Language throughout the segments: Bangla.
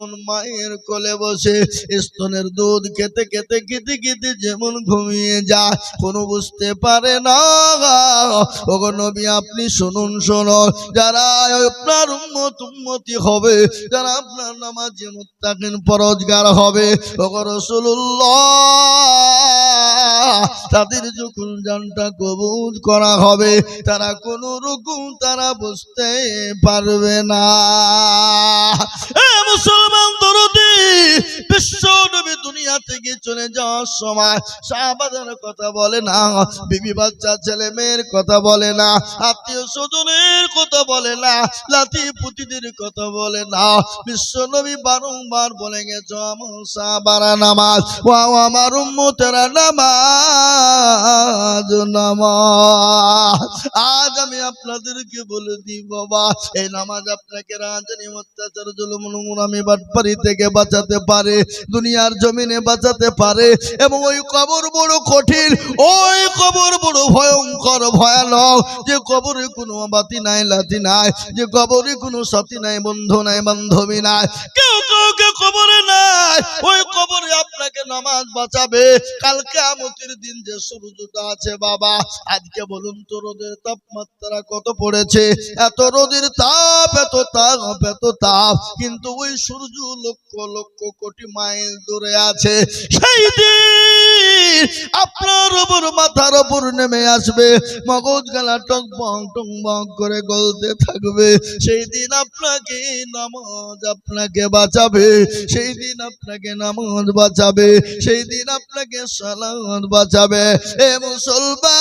যেমন মায়ের কোলে বসে স্তনের দুধ খেতে খেতে খেতে খেতে যেমন ঘুমিয়ে যায়, কোনো বুঝতে পারে না। ওগো নবী আপনি শুনুন শুনুন, যারা আপনার উম্মতি হবে, যারা আপনার নামাজি মুত্তাকিন পরহেজগার হবে, ওগো রাসূলুল্লাহ, তাদের যখন জানটা কবুল করা হবে তারা কোনো রকম তারা বুঝতে পারবে না। মুসলমান দরদি, বিশ্ব নবী দুনিয়া থেকে চলে যাওয়ার সময় সাহাবাদের কথা বলে না, বিবি বাচ্চা ছেলে মেয়ের কথা বলে না, আত্মীয় স্বজনের কথা বলে না, লাতি পুতিদের কথা বলে না। বিশ্ব নবী বারংবার বলে গেছে আমার সাহাবারা নামাজ, ও আমার উম্মতেরা নামাজ নামাজ। আজ আমি আপনাদেরকে বলে দিই বাবা, এই নামাজ আপনাকে রাজনী অত্যাচার জুলুম নোংরামি বাটপারি থেকে বাঁচাতে পারে, দুনিয়ার জমিনে বাঁচাতে পারে। এবং ওই কবর বড় কঠিন, ওই কবর বড় ভয়ঙ্কর ভয়ানক, যে কবরে কোনো বাতি নাই লাতি নাই, যে কবরে কোনো সাথী নাই বন্ধু নাই বান্ধবী নাই, কেউ কাউকে কবরে নাই। ওই কবরে আপনাকে নামাজ বাঁচাবে। কাল কিয়ামতের দিন যে সূর্যটা আছে বাবা, আজকে বলুন তো রোদের তাপমাত্রা কত পড়েছে, এত রোদের তাপ, এত তাপ, এত তাপ, কিন্তু ওই সূর্য লক্ষ লক্ষ কোটি মাইল দূরে আছে। সেই দিন আপনার উপর মাথার উপর নেমে আসবে, মগজ গালা টকবক টকবক করে গলতে থাকবে। সেই দিন আপনাকে নামাজ আপনাকে বাঁচাবে, সেই দিন আপনাকে নামাজ বাঁচাবে, সেই দিন আপনাকে সালাত বাঁচাবে। এ মুসলমান,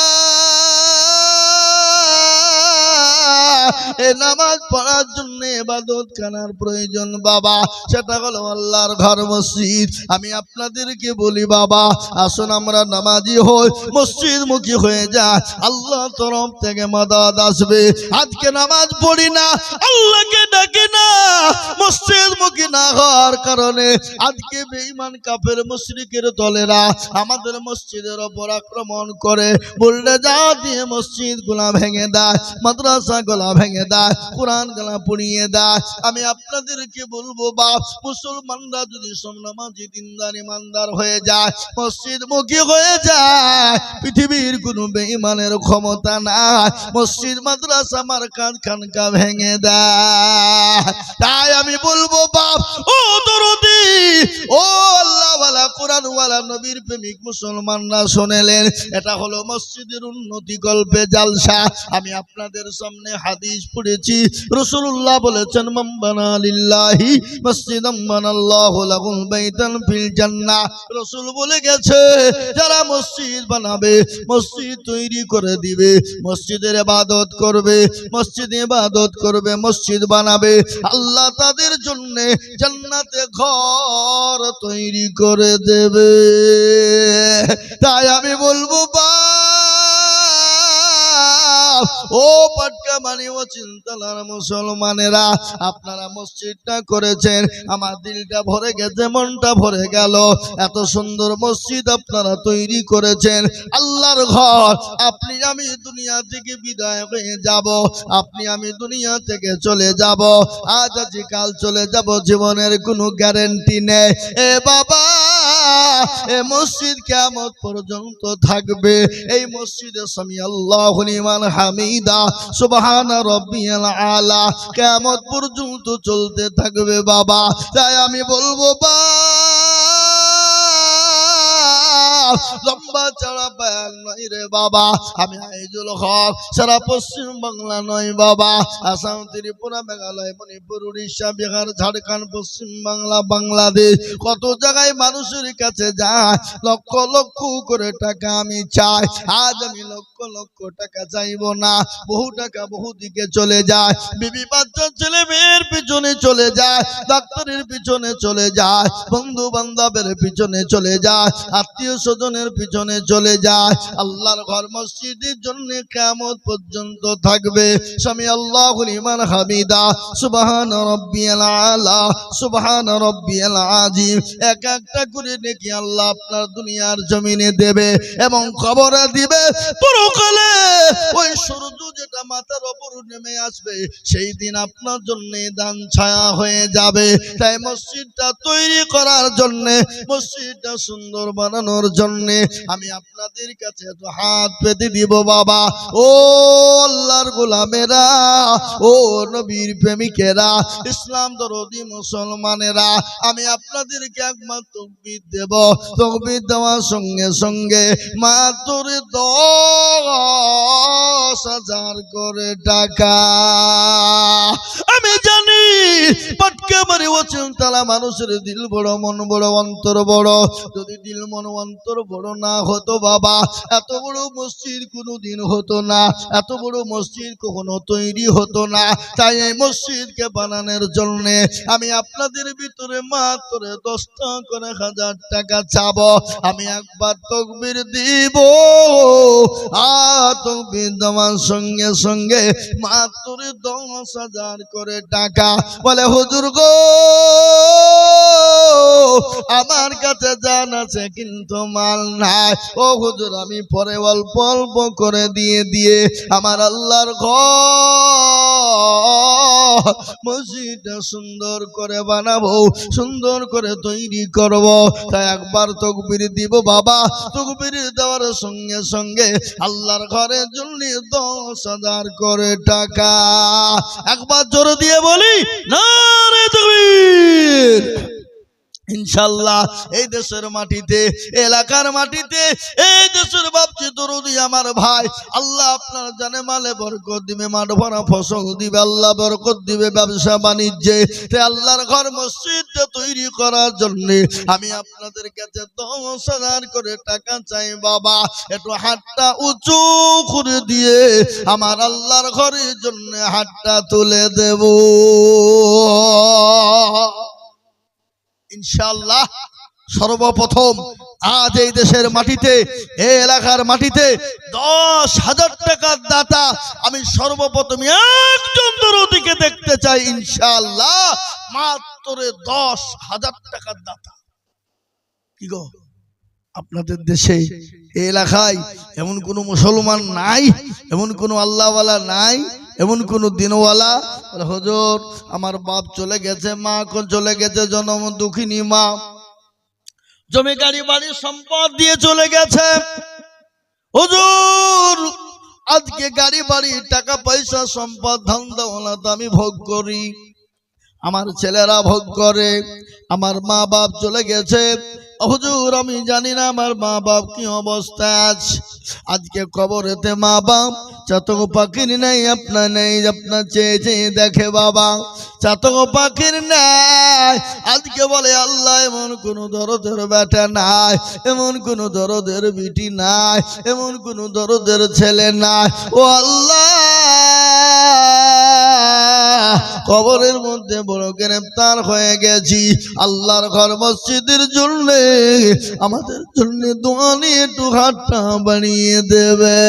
এ নামাজ পড়ার জন্য ইবাদত খানার প্রয়োজন বাবা, সেটা হলো আল্লাহর ঘর মসজিদ। আমি আপনাদেরকে বলি বাবা, আসুন আমরা নামাজি হই, মসজিদ মুখী হয়ে যায়, আল্লাহ তরফ থেকে মাদাদ আসবে। আজকে নামাজ পড়ি না, আল্লাহকে ডাকে না, মসজিদ মুখী না হওয়ার কারণে আজকে বেঈমান কাফের মুশরিকের দলেরা আমাদের মসজিদের উপর আক্রমণ করে, বললে যা দিয়ে মসজিদ গুলা ভেঙে দেয়, মাদ্রাসা গুলা ভেঙে দেয়, কোরআন গুলা পুড়িয়ে দেয়। আমি আপনাদেরকে বলবো বাপ, মুসলমানরা যদি সব নামাজি দিনদার ইমানদার হয়ে যায়, মসজিদ মুখী হয়ে যায়, পৃথিবীর কোন বেঈমানের ক্ষমতা নাই মসজিদ মাদ্রাসা মারকাজ খানকা ভেঙে দেয়। তাই আমি বলবো বাপ, ও দরদি, ও আল্লাহওয়ালা কোরআনওয়ালা নবীর প্রেমিক মুসলমানরা শুনেলেন, এটা হলো মসজিদের উন্নতি গল্পে জালসা। আমি আপনাদের সামনে হাদিস পড়েছি, রাসূলুল্লাহ বলেছেন মান বানা লিল্লাহি মসজিদান বানাল্লাহু লাহুল বাইতান ফিল জান্নাহ। রাসূল বলে গেছে, যারা মসজিদ বানাবে, মসজিদ তৈরি করে দিবে, মসজিদের ইবাদত করবে, মসজিদে ইবাদত করবে, মসজিদ বানাবে, আল্লাহ তাদের জন্য জান্নাতে ঘর তৈরি করে দেবে। তাই আমি বলবো ও পাটকা মানি ও চিন্তালার মুসলমানেরা, আপনারা মসজিদটা করেছেন, আমার দিলটা ভরে গেছে, মনটা ভরে গেল। এত সুন্দর মসজিদ আপনারা তৈরি করেছেন, আল্লাহর ঘর। আপনি আমি দুনিয়া থেকে বিদায় হয়ে যাব, আপনি আমি দুনিয়া থেকে চলে যাব, আজ আজ কাল চলে যাব, জীবনের কোনো গ্যারান্টি নেই। এ বাবা, এ মসজিদ কিয়ামত পর্যন্ত থাকবে। এই মসজিদে সামি আল্লাহু লিমান হামিদা সুবহানা রাব্বিয়াল আলা কিয়ামত পর্যন্ত চলতে থাকবে বাবা। তাই আমি বলবো লম্বা চড়া বয়ান নয় রে বাবা, আমি আইজুল হক সারা পশ্চিম বাংলা নয় বাবা, আসাম, ত্রিপুরা, মেঘালয়, মণিপুর, উড়িষ্যা, বিহার, ঝাড়খণ্ড, পশ্চিম বাংলা, বাংলাদেশ, কত জায়গায় মানুষের কাছে যায়, লক্ষ লক্ষ করে টাকা আমি চাই। আজ আমি লক্ষ লক্ষ টাকা চাইব না, বহু টাকা বহু দিকে চলে যায়, বিবি বাচ্চা ছেলে মেয়ের পিছনে চলে যায়, ডাক্তারের পিছনে চলে যায়, বন্ধু বান্ধবের পিছনে চলে যায়, আত্মীয় স্বজনের পিছনে চলে যায়। আল্লাহর ঘর মসজিদের জন্য কিয়ামত পর্যন্ত থাকবে। সামি আল্লাহু লিমান হামিদা, সুবহান রাব্বিয়াল আলা, সুবহান রাব্বিয়াল আযীম। এক একটা করে নেকি আল্লাহ আপনার দুনিয়ার জমিনে দেবে এবং কবরে দিবে। পরকালে ওই সূর্য যেটা মাথার উপর নেমে আসবে, সেই দিন আপনার জন্য দান ছায়া হয়ে যাবে। তাই মসজিদটা তৈরি করার জন্য, মসজিদটা সুন্দর বানানোর জন্য আমি আপনাদের কাছে তো হাত পেতে দিব বাবা। ও আল্লাহর গোলামেরা, ও নবীর প্রেমিকেরা, ইসলাম দরদি মুসলমানেরা, আমি আপনাদেরকে একবার তাকবীর দেব। তাকবীর দেওয়ার সঙ্গে সঙ্গে মাত্র 10,000 করে টাকা। আমি জানি পাটকা মারি ওছেন তারা মানুষের দিল বড়, মন বড়, অন্তর বড়। যদি দিল মন অন্তর বড় না হতো বাবা, এত বড় মসজিদ কোনোদিন হতো না, এত বড় মসজিদ কখনো তৈরি হতো না। তাই এই মসজিদকে বানানোর জন্য আমি আপনাদের ভিতরে মাত্র 10,000 টাকা চাবো। আমি একবার তাকবীর দিব, আর তাকবীর দেওয়ার সঙ্গে সঙ্গে মাত্র 10,000 করে টাকা। বলে হুজুর গো, আমার কাছে জান আছে কিন্তু মাল নাই। ও হুজুর, আমি পরে অল্প অল্প করে দিয়ে আমার আল্লাহর ঘর মসজিদটা সুন্দর করে বানাবো, সুন্দর করে তৈরি করব। তাই একবার তাকবীর দিব বাবা। তাকবীর দেওয়ার সঙ্গে সঙ্গে আল্লাহর ঘরের জন্য 10,000 করে টাকা। একবার জোরে দিয়ে বলি নারে তাকবীর। ইনশাআল্লাহ এই দেশের মাটিতে, এলাকার মাটিতে, এই দেশের বাপজি দরদি আমার ভাই, আল্লাহ আপনার জানে মালে বরকত দিবে, মাঠ ভরা ফসল দিবে, আল্লাহ বরকত দিবে ব্যবসা বাণিজ্যে। তাই আল্লাহর ঘর মসজিদটা তৈরি করার জন্য আমি আপনাদের কাছে 10,000 করে টাকা চাই বাবা। একটু হাতটা উঁচু করে দিয়ে আমার আল্লাহর ঘরের জন্য হাতটা তুলে দেব ইনশাআল্লাহ। সর্বপ্রথম আজ এই দেশের মাটিতে, এই এলাকার মাটিতে 10,000 টাকার দাতা আমি সর্বপ্রথম একজন দরদিকে দেখতে চাই ইনশাআল্লাহ। মাত্র 10,000 টাকার দাতা। কি গো, আপনাদের দেশে এই এলাকায় এমন কোন মুসলমান নাই, এমন কোন আল্লাহওয়ালা নাই, এমন কোন দিনওয়ালা? হুজুর আমার বাপ চলে গেছে, মা চলে গেছে, জনম দুঃখিনী মা, জমি গাড়ি বাড়ি সম্পদ দিয়ে চলে গেছে। হুজুর আজকে গাড়ি বাড়ি টাকা পয়সা সম্পদ ধন দৌলত আমি ভোগ করি, আমার ছেলেরা ভোগ করে, আমার মা বাপ চলে গেছে। হুজুর আমি জানি না আমার মা বাপ কি অবস্থায় আছে। আজকে কবরেতে মা বাপ চাতক পাখির নেই, আপনার নেই, আপনার চেয়ে চেয়ে দেখে বাবা, চাতক পাখির নেই। আজকে বলে আল্লাহ এমন কোন দরদের বেটা নাই, এমন কোন দরদের বিটি নাই, এমন কোন দরদের ছেলে নাই। ও আল্লাহ, কবরের মধ্যে বড় গ্রেফতার হয়ে গেছি। আল্লাহর ঘর মসজিদের জন্য আমাদের জন্য দোয়া নিয়ে একটু হাতটা বানিয়ে দেবে।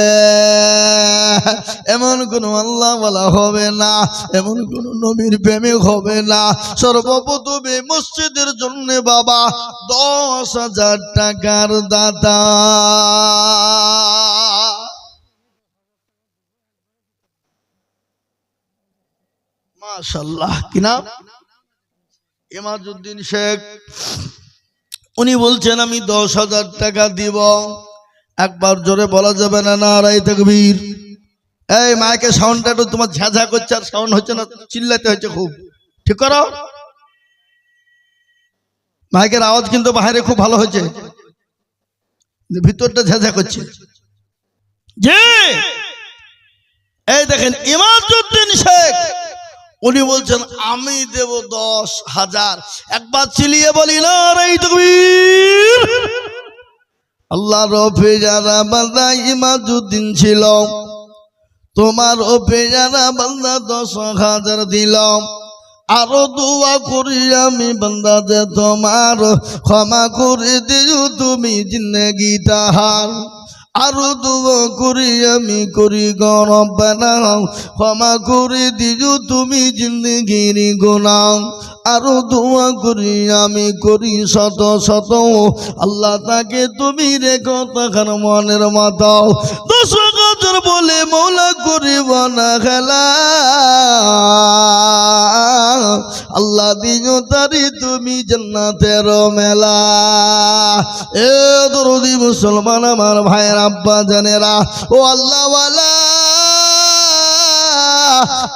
এমন কোন আল্লাহ ওয়ালা হবে না, এমন কোন নবীর প্রেমিক হবে না। সর্বপ্রথম এই মসজিদের জন্য বাবা 10,000 টাকার দাতা। মাশাআল্লাহ। কি নাম? ইমাদউদ্দিন শেখ। উনি বলছেন আমি 10,000 টাকা দিব। একবার জোরে বলা যাবে না নারায়ে তাকবীর? এই মাইকে সাউন্ডটা একটু তোমার ঝাঝা করছে, আর সাউন্ড হচ্ছে না, চিল্লাতে হচ্ছে খুব। ঠিক করো। মাইকের আওয়াজ কিন্তু বাইরে খুব ভালো হচ্ছে, ভিতরটা ঝাঝা করছে। জি, এই দেখেন ইমাদউদ্দিন শেখ, উনি বলছেন আমি দেব 10,000। একবার চিলিয়ে বলি নারায়ে তাকবীর। আল্লাহ রফে যারা বান্দা ইমাদউদ্দিন ছিল, তোমার ওপে যারা বান্দা 10,000 দিলাম। আরো দোয়া করি আমি বান্দা যে তোমার ক্ষমা করে দিও তুমি জিন্দেগিটা হার আরো দোয়া করি আমি করি রব্বানা ক্ষমা করে দিও তুমি জিন্দেগির গুনাহ আরো দোয়া করি আমি করি শত শত আল্লাহ তাকে তুমি রেখো তাকার মনের মতো দর্শক বলে মৌলা করিব না খেলা আল্লাহ দিও তারি তুমি জান্নাতের মেলা এ দরদি মুসলমান আমার ভাইয়ের আব্বা জানেরা ও আল্লাহ ওয়ালা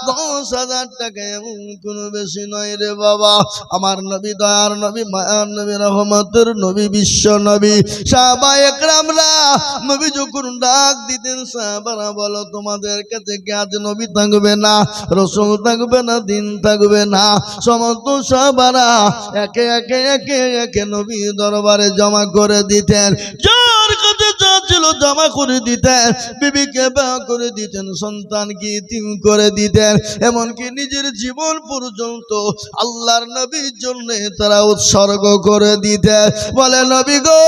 10,000 টাকা এমন কোনো বেশি নয় রে বাবা আমার নবী দয়ার নবী মায়ার নবী রহমতের নবী বিশ্ব নবী সাহাবায়ে একরামরা নবী যখন ডাক দিতেন সাহাবারা বলো তোমাদের কাছে কি আজ নবী থাকবে না রাসূল থাকবে না দিন থাকবে না সমস্ত সাহাবারা একে একে একে একে নবী দরবারে জমা করে দিতেন যার কাছে যা ছিল জমা করে দিতেন বিবিকে বিয়ে করে দিতেন সন্তানকে ইতিম করে দিতেন এমনকি নিজের জীবন পর্যন্ত আল্লাহর নবীর জন্য তারা উৎসর্গ করে দিতেন বলে নবী গো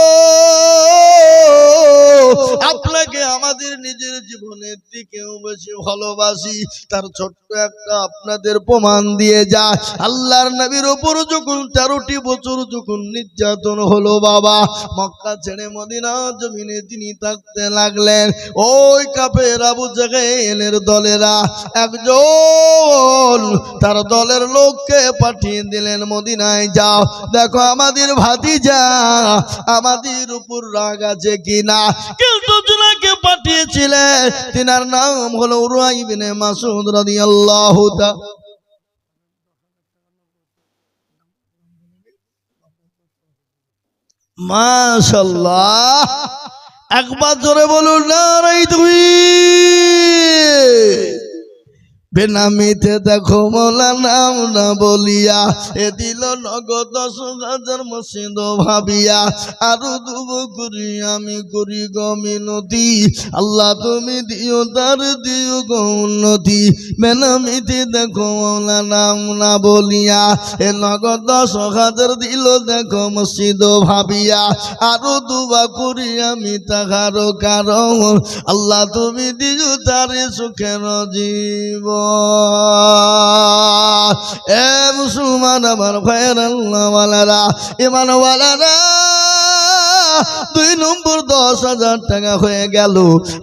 আপনাকে আমাদের নিজের জীবনের দিকেও বেশি ভালোবাসি তার ছোট্ট একটা আপনাদের প্রমাণ দিয়ে যায় আল্লাহর নবীর উপর যখন 13টি বছর যখন নির্যাতন হলো বাবা মক্কা ছেড়ে মদিনা জমিনে তিনি থাকতে লাগলেন ওই কাফের আবু জাহেলের দলেরা একজন তার দলের লোককে পাঠিয়ে দিলেন মদিনায় যাও দেখো আমাদের ভাতিজা আমাদের উপর রাগ আছে কিনা কিন্তু যাকে পাঠিয়েছিলেন তিনার নাম হলো উরওয়া ইবনে মাসউদ রাদিয়াল্লাহু তাআলা মাশাআল্লাহ একবার জোরে বলুন নারায়ে তাকবীর বেনামিতে দেখো মোলা নাম না বলিয়া এ দিল নগদ 10,000 মসজিদ ভাবিয়া আরো দুব করি আমি করি গমিনতি আল্লাহ তুমি দিও তার দিও গৌন্নতি বেনামিতে দেখো মোলা নাম না বলিয়া এ নগদ 10,000 দিল দেখো মসজিদ ভাবিয়া আরো দুবা করি আমি তাহারও কারণ আল্লাহ তুমি দিও তার সুখের জীবন এ মুসলমান আমার ভাইয়ের আল্লাহওয়ালারা ইমানওয়ালারা 2 নম্বর 10,000 টাকা হয়ে গেল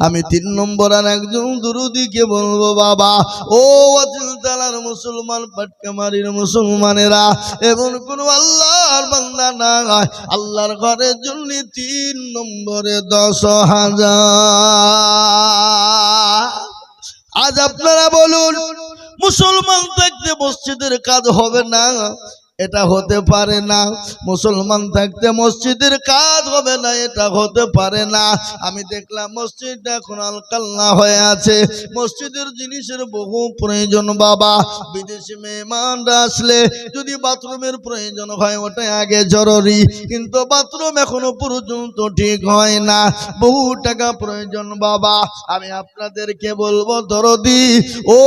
আমি 3 নম্বর আর একজন দুরুদিকে বলবো বাবা ও ওয়াজিল তালার মুসলমান পাটকামারির মুসলমানেরা এমন কোন আল্লাহর বান্দা নাই আল্লাহর ঘরের জন্য 3 নম্বরে 10,000 আজ আপনারা বলুন মুসলমান থাকতে মসজিদের কাজ হবে না এটা হতে পারে না মুসলমান থাকতে মসজিদের কাজ হবে না এটা হতে পারে না আমি দেখলাম মসজিদটা এখন আলকাল্লা হয়ে আছে মসজিদের জিনিসের বহু প্রয়োজন বাবা বিদেশি মেহমানরা আসলে যদি বাথরুমের প্রয়োজন হয় ওটা আগে জরুরি কিন্তু বাথরুম এখনো পর্যন্ত ঠিক হয় না বহু টাকা প্রয়োজন বাবা আমি আপনাদেরকে বলবো দরদি ও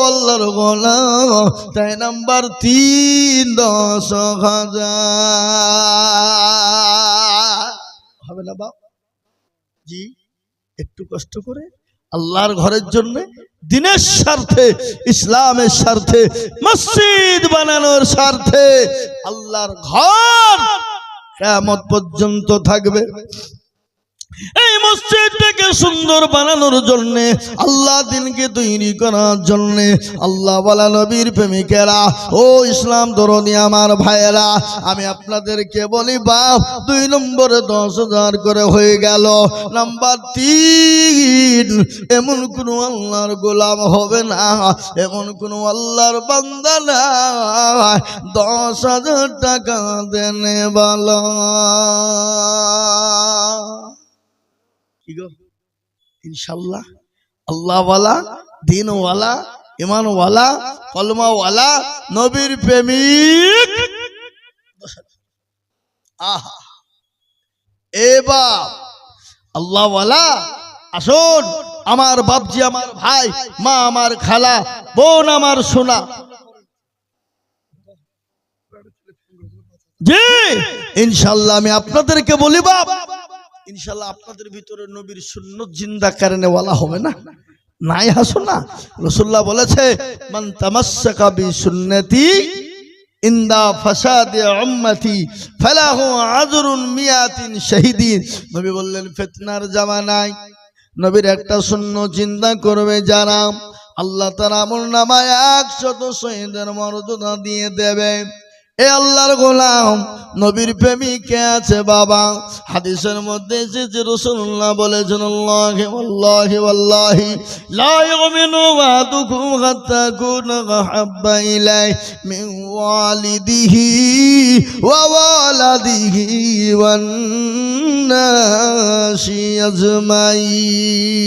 আল্লাহর গোলাম তাই নাম্বার 3 10,000 হবে না বাপ জি একটু কষ্ট করে আল্লাহর ঘরের জন্য দিনের স্বার্থে ইসলামের স্বার্থে মসজিদ বানানোর স্বার্থে আল্লাহর ঘর কিয়ামত পর্যন্ত থাকবে এই মসজিদটাকে সুন্দর বানানোর জন্য আল্লাহ দিনকে তৈরি করার জন্য আল্লাহ ওয়ালা নবীর প্রেমিকেরা ও ইসলাম দরদি আমার ভাইয়েরা আমি আপনাদেরকে বলি বাপ 2 নম্বরে 10,000 করে হয়ে গেল নাম্বার 3 এমন কোন আল্লাহর গোলাম হবে না এমন কোন আল্লাহর বান্দা না 10,000 টাকা দেনে বলো ইনশাআল্লাহ আল্লাহওয়ালা দিনওয়ালা ইমানওয়ালা কলমাওয়ালা নবীর প্রেমিক আহা এবার আল্লাহওয়ালা আসুন আমার বাপজি আমার ভাই মা আমার খালা বোন আমার সোনা জি ইনশাআল্লাহ আমি আপনাদেরকে বলি বাপ, ইনশাআল্লাহ আপনাদের ভিতরে নবীর সুন্নাত জিন্দা কারণে ওয়ালা হবে না, নাই হাসো না। রাসূলুল্লাহ বলেছে মান তামাসসাকা বি সুন্নতি ইন্দা ফাসাদি উম্মতি ফালাহু আজরুন মিয়াতিন শাহীদিন। নবী বললেন ফিতনার জামানায় নবীর একটা সুন্নাত জিন্দা করবে যারা, আল্লাহ তাআলা আমলনামায় 100 শহীদের মর্যাদা দিয়ে দেবে। এ আল্লাহর গোলাম নবীর প্রেমিক কে আছে বাবা? হাদিসের মধ্যে এসেছে রাসূলুল্লাহ বলেছেন আল্লাহি ওয়াল্লাহি ওয়াল্লাহি লা ইউমিনু আহাদুকুম হাত্তা কুনা আহাব্বা ইলাইহি মিন ওয়ালিদিহি ওয়া ওয়ালাদিহি ওয়ান নাসি আজমাইন।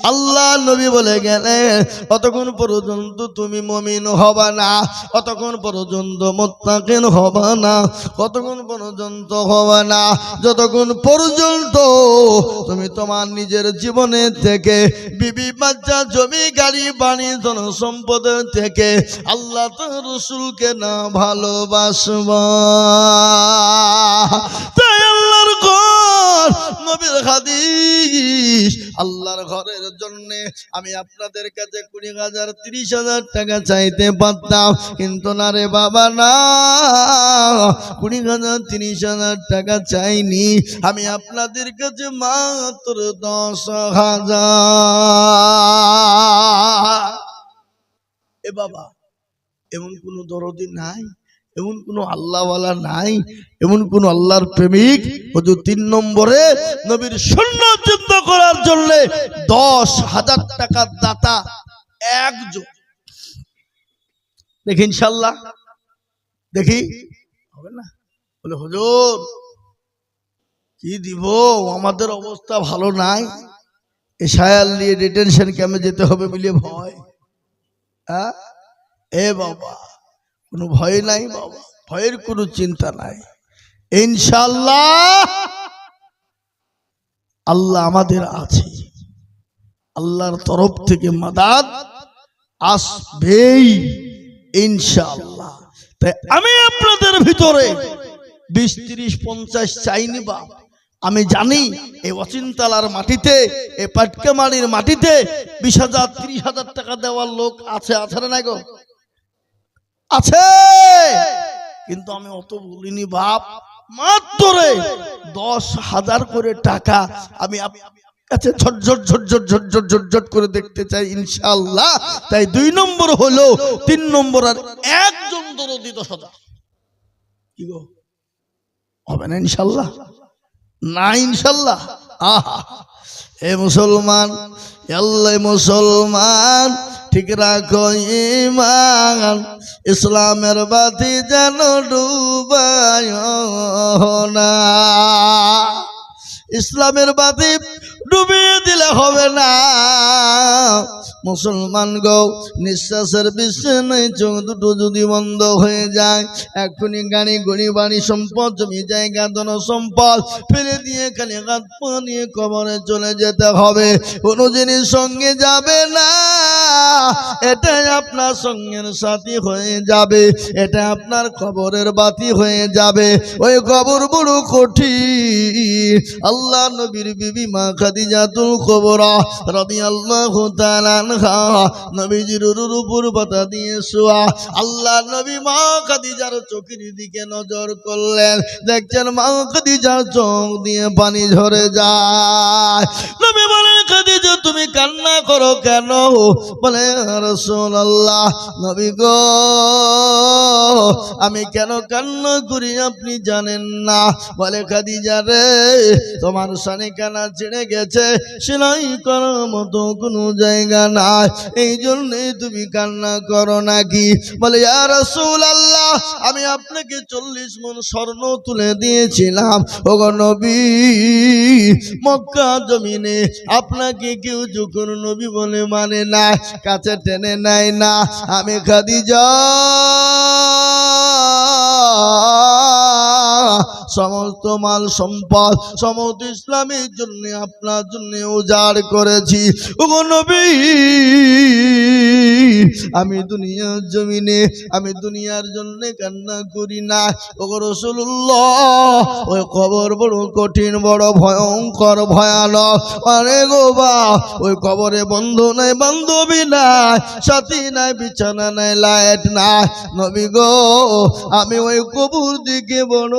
আল্লাহ নবী বলে গেলেন অতক্ষণ পর্যন্ত তুমি মুমিন হবা না, অতক্ষণ পর্যন্ত মুত্তাকিন হবা না, কতক্ষণ পর্যন্ত হবা না যতক্ষণ পর্যন্ত তুমি তোমার নিজের জীবনের থেকে বিবি বাচ্চা জমি গাড়ি বাড়ি ধন সম্পদের থেকে আল্লাহ তার রাসূলকে না ভালোবাসবা। তাই আল্লাহর ঘর নবীর হাদিস, আল্লাহর ঘরের জন্য আমি আপনাদের কাছে 20,000 30,000 টাকা চাইতে পারতাম, কিন্তু না রে বাবা না, 20,000 30,000 টাকা চাইনি, আমি আপনাদের কাছে মাত্র 10,000। এ বাবা এমন কোন দরদি নাই, এমন কোন আল্লাহওয়ালা নাই, এমন কোন আল্লাহর প্রেমিক হুজুর 3 নম্বরে নবীর সুন্নাত জিন্দা করার জন্য 10,000 টাকার দাতা একজন। দেখি ইনশাআল্লাহ, দেখি হবে না? বলে হুজুর কি দিব, আমাদের অবস্থা ভালো নাই, এশায়াল নিয়ে ডিটেনশন ক্যাম্পে যেতে হবে বলে ভয়। হ্যাঁ এ বাবা কোনো ভয় নাই বাবা, ভয়ের কোনো চিন্তা নাই। ইনশাআল্লাহ আল্লাহ আমাদের আছে, আল্লাহর তরফ থেকে মাদাদ আসবেই ইনশাআল্লাহ। তাই আমি আপনাদের ভিতরে 20 30 50 চাইনি বাপ, আমি জানি এই অচিন্তালার মাটিতে, এই পাটকামারির মাটিতে 20,000 30,000 টাকা দেওয়ার লোক আছে, আছে না গো? আছে, কিন্তু আমি অত বলিনি বাপ, মাত্র 10,000 করে টাকা আমি কাছে ঝটঝট ঝটঝট ঝটঝট ঝটঝট করে দেখতে চাই ইনশাআল্লাহ। তাই 2 নম্বর হলো 3 নম্বর আর একজন দরদি 10,000 কি গো হবে না ইনশাআল্লাহ? না ইনশাআল্লাহ। আহা এ মুসলমান, আল্লাহ মুসলমান ঠিক রাখো ঈমান, ইসলামের বাতি যেন ডুবায় না, ইসলামের বাতি ডুবিয়ে দিলে হবে না। মুসলমান গো নিঃশ্বাসের বিছানে চোখ দুটো যদি বন্ধ হয়ে যায়, এখনই গাড়ি গড়ি বাড়ি সম্পদ জমি জায়গা ধন সম্পদ ফেলে দিয়ে খালি হাত পা নিয়ে কবরে চলে যেতে হবে, কোনো জিনিস সঙ্গে যাবে না। এটাই আপনার সঙ্গের সাথী হয়ে যাবে, এটা আপনার কবরের বাতি হয়ে যাবে। ওই কবর বড় কঠিন। আল্লাহ নবীর বিবি মা খাদিজাতুল কুবরা রাদিয়াল্লাহু তাআলা আনহা নবীজির উপর পাতা দিয়ে শোয়া। আল্লাহ নবী মা খাদিজার চোখের দিকে নজর করলেন, দেখছেন মা খাদিজার চোখ দিয়ে পানি ঝরে যায়। নবী বলেন খাদিজা তুমি কান্না করো কেন? বলে রাসূলুল্লাহ নবী গো আমি কেন কান্না করি আপনি জানেন না। বলে খাদিজা রে তোমার শানে কানা ছিঁড়ে গেছে, সেলাই করার মতো কোনো জায়গা নাই, এই জন্যই তুমি কান্না করো নাকি? বলে ইয়া রাসূলুল্লাহ আমি আপনাকে 40 মণ স্বর্ণ তুলে দিয়েছিলাম, ওগো নবী মক্কা জমিনে আপনাকে কেউ যখন নবী বলে মানে না, কাছে টেনে নেয় না, আমি খাদিজা সমস্ত মাল সম্পদ সমস্ত ইসলামের জন্য আপনার জন্য উজাড় করেছি। ওগো নবী আমি দুনিয়ার জমিনে আমি দুনিয়ার জন্য কান্না করি না। ও রাসূলুল্লাহ, ওই কবর বড় কঠিন, বড় ভয়ঙ্কর, ভয়ানক। আরে গো বা, ওই কবরে বন্ধু নাই, বান্ধবী নাই, সাথী নাই, বিছানা নাই, লাইট নাই। নবী গো, আমি ওই কবর দিকে বড়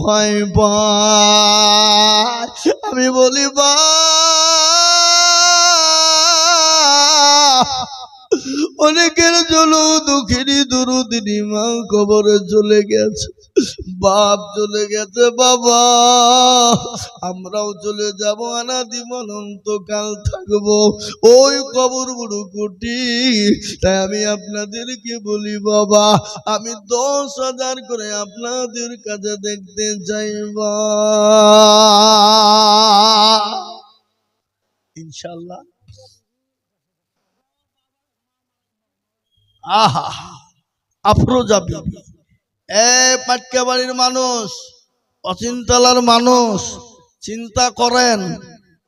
ভয় পাই। আমি বলি বা, অনেকের জন্য দুঃখিনী দুরুদিনী মা কবরে চলে গেছে, বাপ চলে গেছে, বাবা আমরাও চলে যাব, অনাদি অনন্তকাল থাকবো। ওই কবর বড় কঠিন। তাই আমি আপনাদেরকে বলি বাবা, আমি 10,000 করে আপনাদের কাছে দেখতে চাইবা ইনশাআল্লাহ। আহা, আফরোজা বিবি, পাটকা বাড়ির মানুষ, অচিনতলার মানুষ, চিন্তা করেন,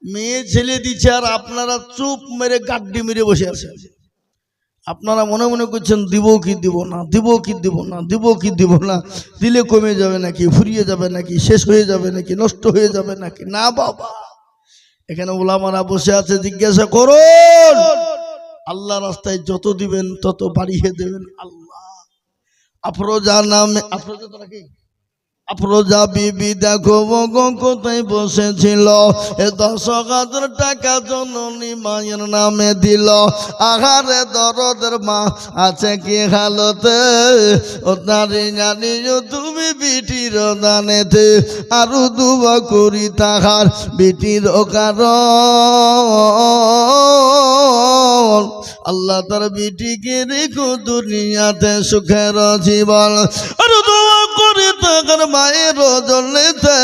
মেয়ে ছেলে দিচ্ছে আর আপনারা চুপ মেরে গাড্ডি মেরে বসে আছেন। আপনারা মনে মনে করছেন দিব কি দিব না, দিব কি দিব না, দিব কি দিব না, দিলে কমে যাবে নাকি, ফুরিয়ে যাবে নাকি, শেষ হয়ে যাবে নাকি, নষ্ট হয়ে যাবে নাকি। না বাবা, এখানে ওলামারা বসে আছে, জিজ্ঞাসা করুন। আল্লাহ রাস্তায় যত দিবেন তত বাড়িয়ে দেবেন আল্লাহ। আফরোজা নামে, আফরোজা তো নাকি, আফরোজা বিবি দেখো কোথায় বসেছিল, 10,000 টাকা জননী মায়ের নামে দিল। আহারে দরদের মা আছে কি হালতে, ও নারী জানি তুমি বিটির দানেতে, আরো দুবা করি তাহার বিটির কারণ। আল্লাহ তার বিটিকে রেখো দুনিয়াতে সুখের জীবন, আর দোয়া করে তাকার মায়ের জন্যতে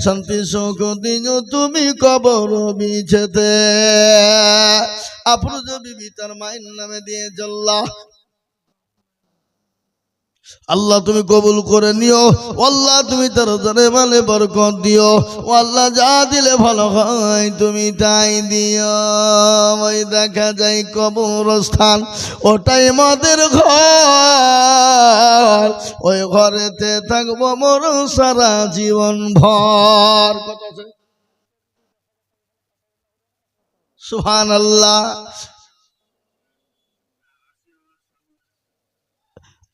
শান্তি সুখ দিন তুমি কবর বিছেতে। আফরোজা বিবি তার মায়ের নামে দিয়ে আল্লাহ, আল্লাহ তুমি কবুল করে নিও, আল্লাহ তুমি তার জানে মালে বরকত দিও, আল্লাহ যা দিলে ভালো হয় তুমি তাই দিও। ওই দেখা যায় কবরস্থান, ওটাই আমাদের ঘর, ওই ঘরেতে থাকবো মোর সারা জীবন ভর। সুবহানাল্লাহ।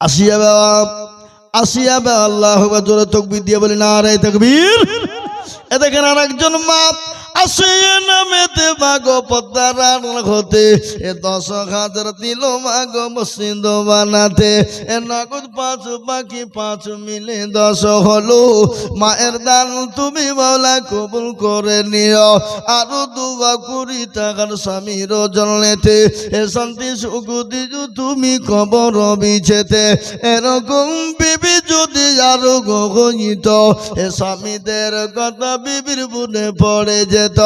আসিয়া বাবা, আসিয়া বা, আল্লাহ জোরে তাকবীর দিয়ে বলি নারে তাকবীর। এ দেখেন আর একজন মা আসিয়া নামেতে মাগো পদ্মার হতে, 10,000 দিল মাগো মসজিদ বানাতে। নগদ 5 বাকি 5 মিলে 10 হলো, মায়ের দান তুমি মাওলা কবুল করে নিও। আরো দুয়া করি টাকার স্বামীর জন্যতে, শান্তি সুখ দিও তুমি কবর বিছেতে। এরকম বিবি যদি আরো গহিত, স্বামীদের কথা বিবির বুনে পড়ে যেত।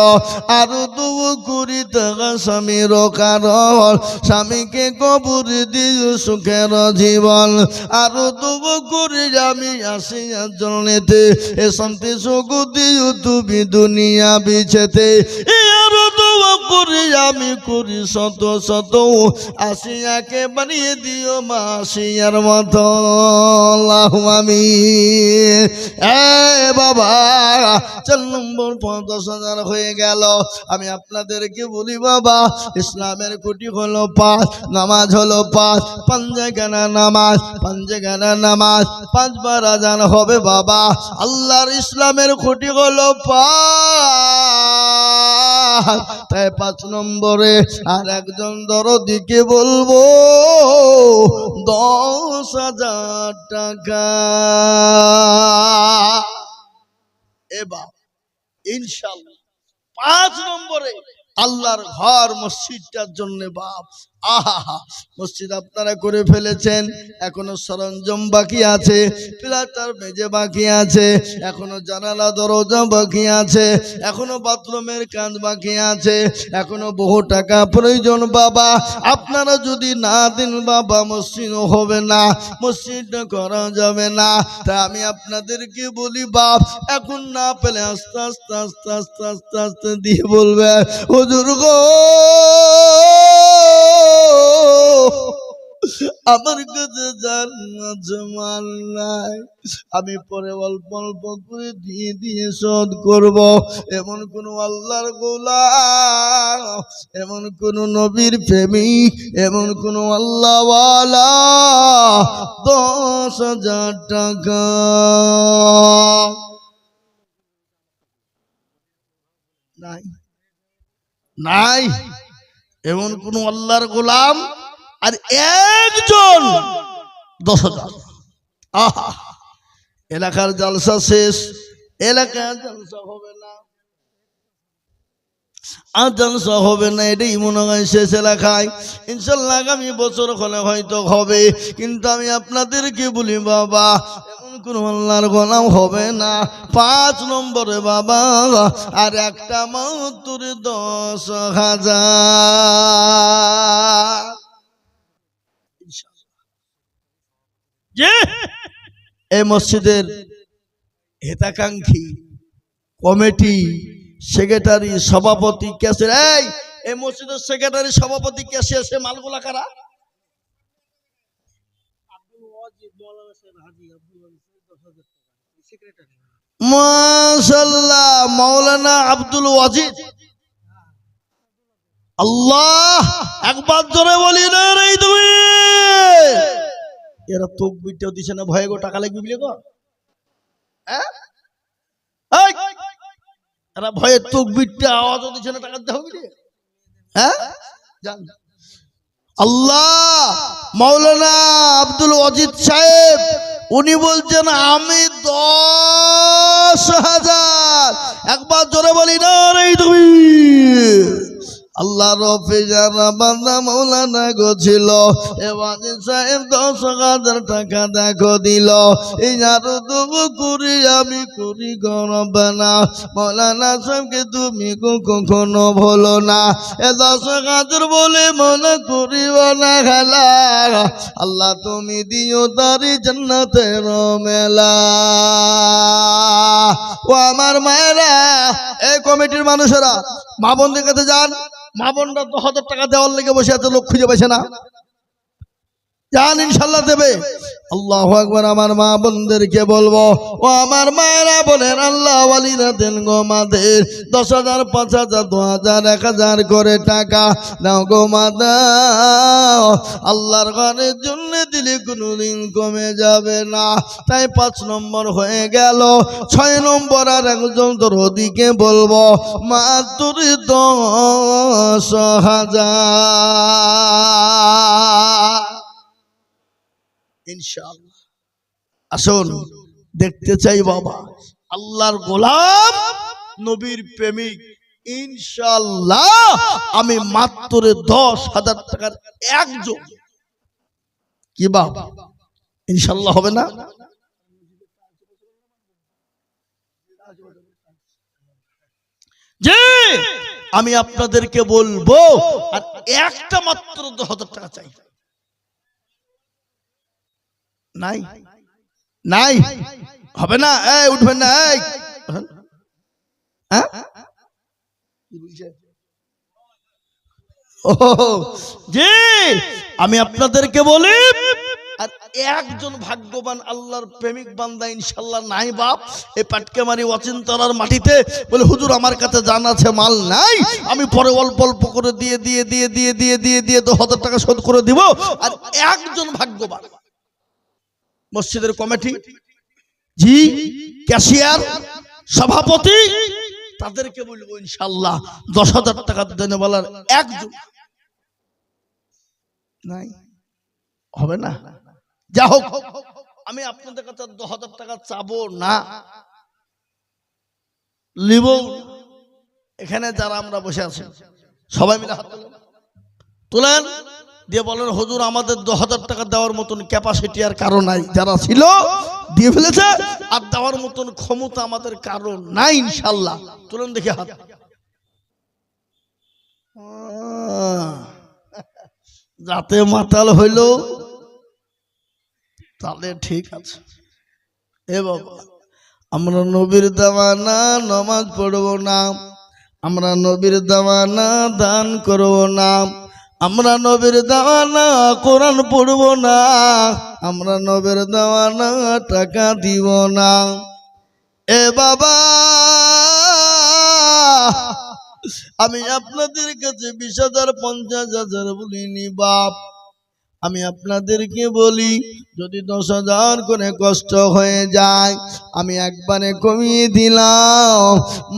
আরো দুয়া করি টাকা স্বামীর কারণ, স্বামীকে কবর দিও সুখের জীবন। আরো দুয়া করি আমি আসিয়া জন্যতে, শান্তি সুখ দিও তুমি দুনিয়া বিছেতে। আরো দোয়া করি আমি করি শত শত, আসিয়াকে বানিয়ে দিও মা আসিয়ার মতো। আল্লাহুম্মা আমিন। বাবা 4 নম্বর 50,000 হয়ে গেল। আমি আপনাদেরকে বলি বাবা, ইসলামের কোটি হলো 5, নামাজ হলো 5, পাঞ্জেগানা নামাজ, পাঞ্জেগানা নামাজ 5 বার আজান হবে বাবা। আল্লাহর ইসলামের কোটি হলো 5। তাই 5 নম্বরে আর একজন দরদিকে বলবো 10,000 টাকা। এবার ইনশাআল্লাহ 5 নম্বরে আল্লাহর ঘর মসজিদটার জন্য বাপ। আহা, মসজিদ আপনারা করে ফেলেছেন, এখনো সরঞ্জাম বাকি আছে, প্লাস্টার মেঝে বাকি আছে, এখনো জানালা দরজা বাকি আছে, এখনো বাথরুমের কাজ বাকি আছে, এখনো বহু টাকা প্রয়োজন বাবা। আপনারা যদি না দেন বাবা মসজিদ হবে না, মসজিদটা করা যাবে না। তা আমি আপনাদেরকে বলি বাপ, এখন না পেলে আস্তে আস্তে আস্তে আস্তে আস্তে আস্তে দিয়ে বলবে হুজুর গো আমার কাছে জান্নাত মাল নাই, আমি পরে অল্প অল্প করে দিয়ে দিয়ে শোধ করব। এমন কোন আল্লাহর গোলাম, এমন কোন নবীর প্রেমিক, এমন কোন আল্লাহওয়ালা 10,000 টাকা নাই, নাই। এমন কোন আল্লাহর গোলাম আর একজন 10,000। আহা, এলাকার জলসা শেষ, এলাকার জলসা হবে না, আর জলসা হবে না, এটাই মনে হয় শেষ এলাকায়। ইনশাল্লাহ আগামী বছর হলে হয়তো হবে, কিন্তু আমি আপনাদেরকে বলি বাবা, এমন কোন আল্লাহর গোলাম হবে না। 5 নম্বরে বাবা, আর একটা মাত্র 10,000। এই মসজিদের হিতাকাঙ্ক্ষী কমিটি সেক্রেটারি সভাপতি ক্যাশিয়ার, এই মসজিদের সেক্রেটারি সভাপতি ক্যাশিয়ার, সে মালগুলা কারা? মাশাআল্লাহ, মাওলানা আব্দুল ওয়াজিদ। আল্লাহ, একবার জোরে বলি না রে তুমি। এরা তকবীরটাও দিছে না, ভয়ে গো টাকা লাগবে বলে গো। হ্যাঁ, এরা ভয়ে তকবীরটা আওয়াজও দিছে না, টাকা দিতে হবে। হ্যাঁ, জান আল্লাহ, মাওলানা আব্দুল ওয়াজিদ সাহেব উনি বলছেন আমি 10,000। একবার জোরে বলি না রে তুমি। আল্লাহ রফে যারা বান্দা মৌলানা গো ছিল, এবার সাহেব 10,000 টাকা দেখো দিল। এই আরো তবু করি আমি করি গরব না, মৌলানা সাহেবকে তুমি কখনো ভুলো না। এ 10,000 বলে মনে করিব না খেলা, আল্লাহ তুমি দিও তারি জান্নাতের মেলা। ও আমার মায়েরা, এই কমিটির মানুষেরা মা বোনদের কাছে যান, মা বোনরা 10,000 টাকা দেওয়ার লেগে বসে আছে, লোক খুঁজে পাইছে না, যান ইনশাল্লাহ দেবে। আল্লাহু আকবার। আমার মা বোনদেরকে বলবো, ও আমার মায়েরা বলেন, আল্লাহ ওয়ালিরা দেন গো মাদের 10,000, 5,000, 2,000, 1,000 করে টাকা দাও গো মা দাও। আল্লাহর ঘরের জন্য দিলে কোনোদিন কমে যাবে না। তাই 5 নম্বর হয়ে গেল। 6 নম্বর আর একজন তোর ওদিকে বলবো, মাত্র 10,000 ইনশাআল্লাহ। আসুন দেখতে চাই বাবা, আল্লাহর গোলাম, নবীর প্রেমিক। ইনশাআল্লাহ আমি মাত্র 10,000 টাকার একজন। কি বাবা, ইনশাআল্লাহ হবে না? যে আমি আপনাদেরকে বলবো, আর একটা মাত্র 10,000 টাকা চাই। নাই, নাই, হবে না। এই উঠবেন না, এই জি আমি আপনাদেরকে বলি, আর একজন ভাগ্যবান আল্লাহর প্রেমিক বান্দা ইনশাআল্লাহ নাই বাপ। এই পাটকেমারি অচিন্তরার মাটিতে বলে, হুজুর আমার কাছে জানা আছে মাল নাই, আমি পরে অল্প অল্প করে দিয়ে দিয়ে দিয়ে দিয়ে দিয়ে দিয়ে দিয়ে 10,000 টাকা শোধ করে দিব। আর একজন ভাগ্যবান মসজিদের কমিটি, জি ক্যাশিয়ার, সভাপতি, তাদেরকে বলবো ইনশাআল্লাহ 10,000 টাকা দেনে বলার একজন নাই, হবে না। যা হোক, আমি আপনাদের কাছে 10,000 টাকা চাবো না, লিব। এখানে যারা আমরা বসে আছি সবাই মিলে হাত তোলেন, দিয়ে বলেন, হুজুর আমাদের 10,000 টাকা দেওয়ার মতন ক্যাপাসিটি আর কারো নাই। যারা ছিল দিয়ে ফেলেছে, আর দেওয়ার মতন ক্ষমতা আমাদের কারো নাই ইনশাআল্লাহ। তুলেন দেখি হাত। যাতে মাতাল হইল তাহলে ঠিক আছে। এ বাবা, আমরা নবীর দেওয়ানা নামাজ পড়বো না, আমরা নবীর দেওয়ানা দান করবো না, আমরা নবীর দেওয়ানা কোরআন পড়ব না, আমরা নবীর দেওয়ানা টাকা দিব না। এ বাবা, আমি আপনাদের কাছে 20,000 50,000 বলিনি বাপ, আমি আপনাদেরকে বলি যদি 10,000 করে কষ্ট হয়ে যায় আমি একবারে কমিয়ে দিলাম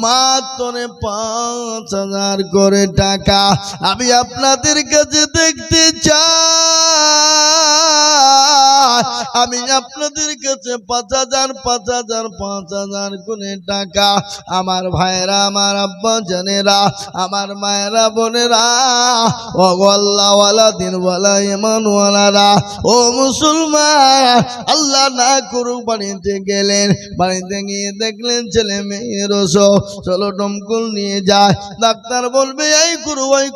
মাত্র 5,000 করে টাকা। আমি আপনাদের কাছে দেখতে চাই, আমি আপনাদের কাছে 5,000 5,000 5,000 করে টাকা। আমার ভাইরা, আমার আব্বা জানেরা, আমার মায়েরা বোনেরা, ও আল্লাহওয়ালা দিনওয়ালা ইমানওয়ালারা, ও মুসলমান, আল্লাহ না করুক বাড়িতে গেলেন, বাড়িতে গিয়ে দেখলেন ছেলে মেয়ের চলো দমকল নিয়ে যায়, ডাক্তার বলবে এই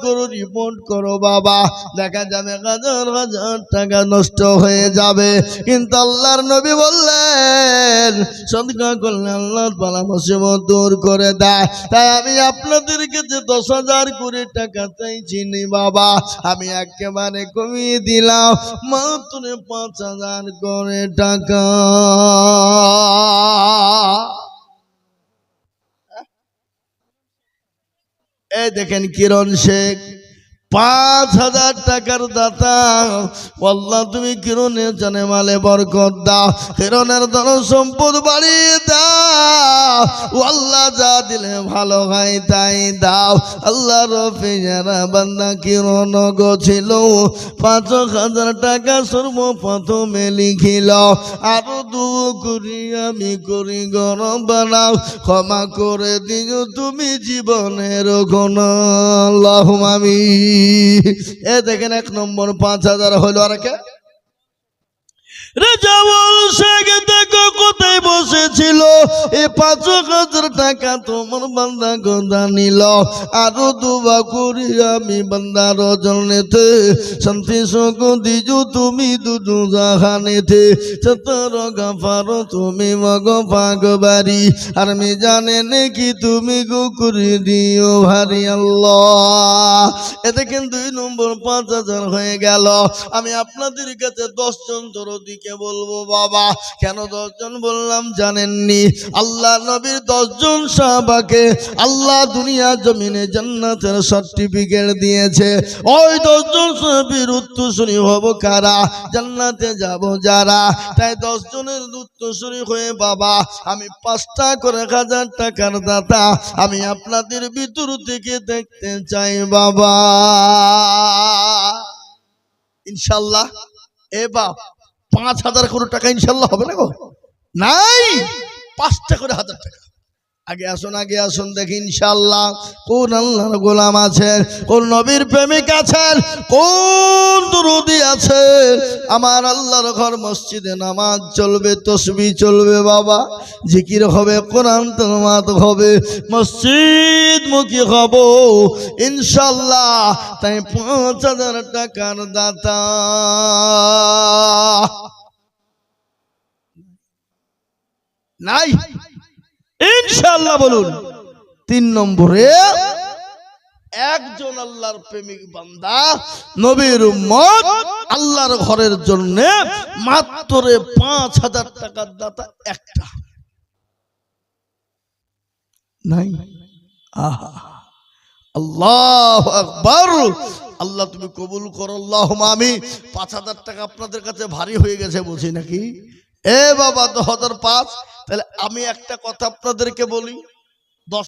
করো রিপোর্ট করো বাবা, দেখা যাবে 1,000 টাকা নষ্ট হয়ে যাবে। কিন্তু আল্লাহর নবী বললেন সদকা করলে আল্লাহ তাআলা মুসিবত দূর করে দেয়। তাই আমি আপনাদের কাছে 10,000 করে টাকা চাইছি নি বাবা, আমি একেবারে কমিয়ে দিলাম মাত্র 5,000 করে টাকা। এই দেখেন কিরণ শেখ 5,000 টাকার দাতা। আল্লাহ তুমি কিরণের জানে মালে বরকত দাও, কিরণের ধন সম্পদ বাড়িয়ে দাও। আল্লাহ যা দিলে ভালো হয় তাই দাও। আল্লাহ রফি যারা বান্দা কিরণ গছিল 5,000 টাকা সর্বপ্রথমে লিখিল, আরো দু করি আমি করি গরম বানাও, ক্ষমা করে দিও তুমি জীবনের গুণ। আল্লাহুম্মা আমিন। এ দেখেন 1 নম্বর 5,000 হলো। আর কে রেজাউল শেখ দেখো কোথায় বসেছিল, এই 5,000 টাকা তোমার বান্দা গোদা নিল, আরো দুবা করি আমি বান্দার জন্যতে শান্তি সুখ দিজু তুমি দুজু জাহানেতে, সতর গাফার তুমি মগ পাগবারি, আর আমি জানে নাকি তুমি গো করে দিও ভারি আল্লাহ। এ দেখেন 2 নম্বর 5,000 হয়ে গেল। আমি আপনাদের কাছে 10 জন দরদি কে বলবো বাবা। কেন 10 জন বললাম জানেননি? আল্লাহ নবীর 10 জন সাহাবাকে আল্লাহ দুনিয়া জমিনে জান্নাতের সার্টিফিকেট দিয়েছে। ওই 10 জন সাহাবীর উত্তরসূরি হব কারা? জান্নাতে যাব যারা। তাই 10 জনের উত্তরসূরি হয়ে বাবা আমি 5টা করে 1,000 টাকার দাতা আমি আপনাদের ভিতর থেকে দেখতে চাই বাবা, ইনশাআল্লাহ। এ বাপ 5,000 করে টাকা ইনশাআল্লাহ হবে না গো? নাই, 5টা করে 1,000 টাকা। আগে আসুন দেখি ইনশাআল্লাহ কোন আল্লাহর গোলাম আছেন, কোন নবীর প্রেমিক আছেন, কোন দরুদি আছেন। আমার আল্লাহর ঘর মসজিদে নামাজ চলবে, তসবিহ চলবে বাবা, জিকির হবে, কোরআন তেলাওয়াত হবে, মসজিদ মুখী হব ইনশাআল্লাহ। তাই 5,000 টাকার দাতা নাই ইনশাআল্লাহ বলুন। 3 নম্বরে একজন আল্লাহর প্রেমিক বান্দা নবীর উম্মত আল্লাহর ঘরের জন্য মাত্র 5,000 টাকার দাতা একটা নাই। আহা, আল্লাহু আকবার। আল্লাহ তুমি কবুল করো, আল্লাহুম্মা আমিন। 5,000 টাকা আপনাদের কাছে ভারী হয়ে গেছে বলছি নাকি? এ বাবা 2005। তাহলে আমি একটা কথা আপনাদেরকে বলি,